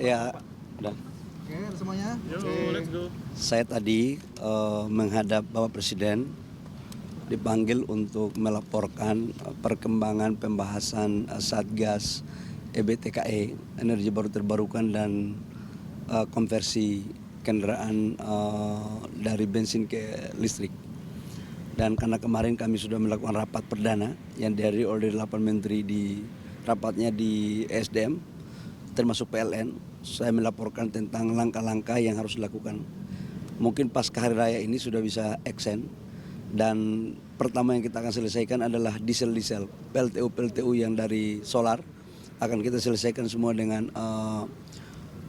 Ya, dan Oke, semuanya. Let's go. saya tadi menghadap Bapak Presiden dipanggil untuk melaporkan perkembangan pembahasan Satgas EBTKE, energi baru terbarukan dan konversi kendaraan dari bensin ke listrik. Dan karena kemarin kami sudah melakukan rapat perdana yang dihadiri oleh 8 menteri di rapatnya di SDM, termasuk PLN, saya melaporkan tentang langkah-langkah yang harus dilakukan. Mungkin pasca hari raya ini sudah bisa action, dan pertama yang kita akan selesaikan adalah diesel-diesel, PLTU yang dari solar akan kita selesaikan semua dengan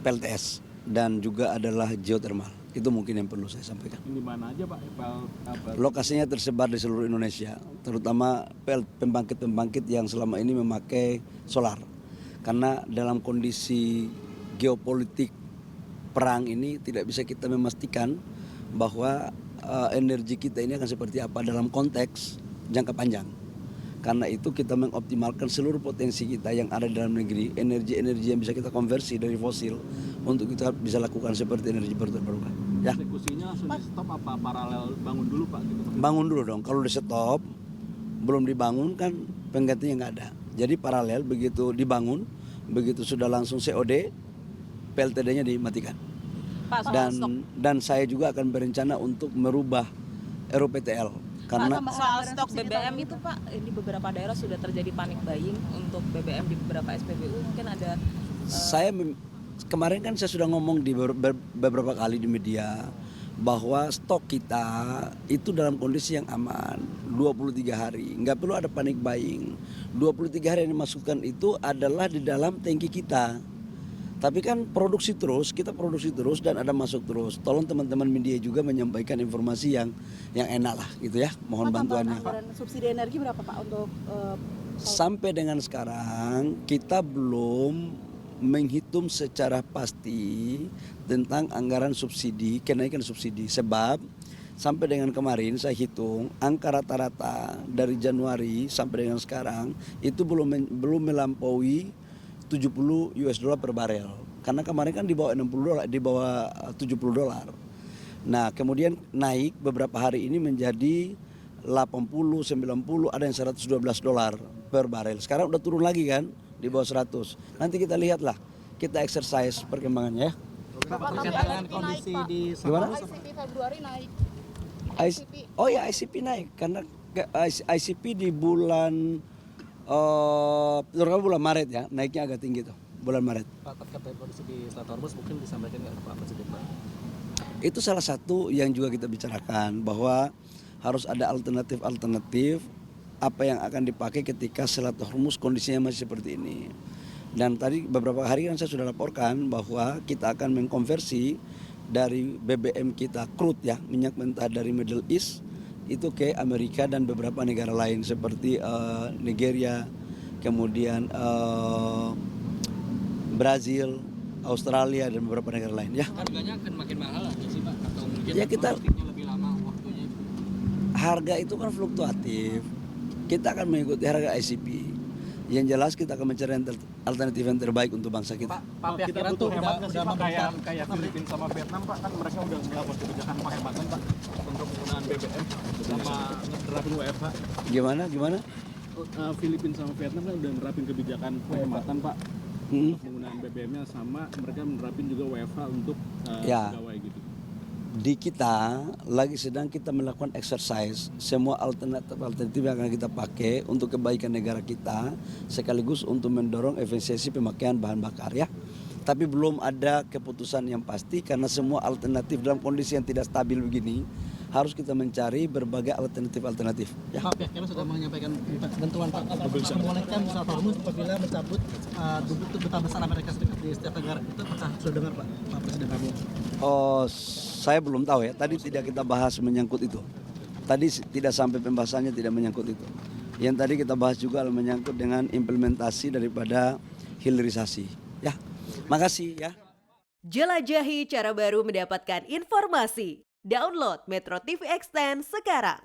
PLTS, dan juga adalah geothermal. Itu mungkin yang perlu saya sampaikan. Di mana aja Pak? Lokasinya tersebar di seluruh Indonesia, terutama pembangkit-pembangkit yang selama ini memakai solar. Karena dalam kondisi geopolitik perang ini tidak bisa kita memastikan bahwa energi kita ini akan seperti apa dalam konteks jangka panjang. Karena itu kita mengoptimalkan seluruh potensi kita yang ada di dalam negeri, energi-energi yang bisa kita konversi dari fosil untuk kita bisa lakukan seperti energi baru terbarukan. Ya. Eksekusinya langsung di stop apa paralel bangun dulu Pak? Gitu, Pak? Bangun dulu dong. Kalau di stop belum dibangun kan penggantinya nggak ada. Jadi paralel, begitu dibangun, begitu sudah langsung COD, PLTD-nya dimatikan. Pak, Dan saya juga akan berencana untuk merubah RUPTL karena soal stok BBM itu Pak, ini beberapa daerah sudah terjadi panic buying untuk BBM di beberapa SPBU, mungkin ada kemarin kan saya sudah ngomong di beberapa kali di media bahwa stok kita itu dalam kondisi yang aman 23 hari, nggak perlu ada panic buying. 23 hari yang dimasukkan itu adalah di dalam tangki kita. Tapi kan kita produksi terus dan ada masuk terus. Tolong teman-teman media juga menyampaikan informasi yang enak lah gitu ya. Mohon bantuannya. Anggaran subsidi energi berapa Pak untuk Sampai dengan sekarang kita belum menghitung secara pasti tentang anggaran subsidi, kenaikan subsidi. Sebab sampai dengan kemarin saya hitung angka rata-rata dari Januari sampai dengan sekarang itu belum melampaui $70 per barel. Karena kemarin kan di bawah $60, di bawah $70. Nah, kemudian naik beberapa hari ini menjadi 80, 90, ada yang $112 per barel. Sekarang udah turun lagi kan di bawah 100. Nanti kita lihatlah, kita exercise perkembangannya ya. Berkaitan dengan kondisi di Gimana? ICP Februari naik? Oh ya, ICP naik karena ICP di bulan terutama bulan Maret ya, naiknya agak tinggi tuh bulan Maret. Pak, terkait kondisi di Selat Hormuz mungkin disampaikan ke Pak Presiden Pak. Itu salah satu yang juga kita bicarakan bahwa harus ada alternatif apa yang akan dipakai ketika Selat Hormuz kondisinya masih seperti ini. Dan tadi beberapa hari kan saya sudah laporkan bahwa kita akan mengkonversi dari BBM kita crude ya, minyak mentah dari Middle East itu ke Amerika dan beberapa negara lain seperti Nigeria, kemudian Brazil, Australia dan beberapa negara lain ya. Harganya akan makin mahal aja sih Pak, atau mungkin Ya kita lebih lama waktunya? harga itu kan fluktuatif. Kita akan mengikuti harga ICP. Yang jelas kita akan mencari alternatif yang terbaik untuk bangsa kita. Pak, Kita kira butuh tuh hemat udah sih Pak, memberikan kayak Filipina sama Vietnam Pak, kan mereka udah melakukan kebijakan penghematan Pak untuk penggunaan BBM sama nerapin WFH. Gimana? Filipina sama Vietnam kan udah nerapin kebijakan penghematan Pak untuk penggunaan BBM-nya, sama mereka menerapin juga WFH untuk Ya. pegawai gitu. Di kita lagi sedang kita melakukan exercise semua alternatif yang akan kita pakai untuk kebaikan negara kita sekaligus untuk mendorong efisiensi pemakaian bahan bakar ya. Tapi belum ada keputusan yang pasti karena semua alternatif dalam kondisi yang tidak stabil begini harus kita mencari berbagai alternatif ya. Pak, pihaknya sudah menyampaikan bantuan Pak membolehkan Selat Hormuz apabila mencabut duta besar Amerika Serikat di setiap negara. Itu apakah sudah dengar Pak Presiden kami? Oh, saya belum tahu ya. Tadi tidak kita bahas menyangkut itu. Tadi tidak sampai pembahasannya tidak menyangkut itu. Yang tadi kita bahas juga menyangkut dengan implementasi daripada hilirisasi. Ya, makasih ya. Jelajahi cara baru mendapatkan informasi. Download Metro TV Extend sekarang.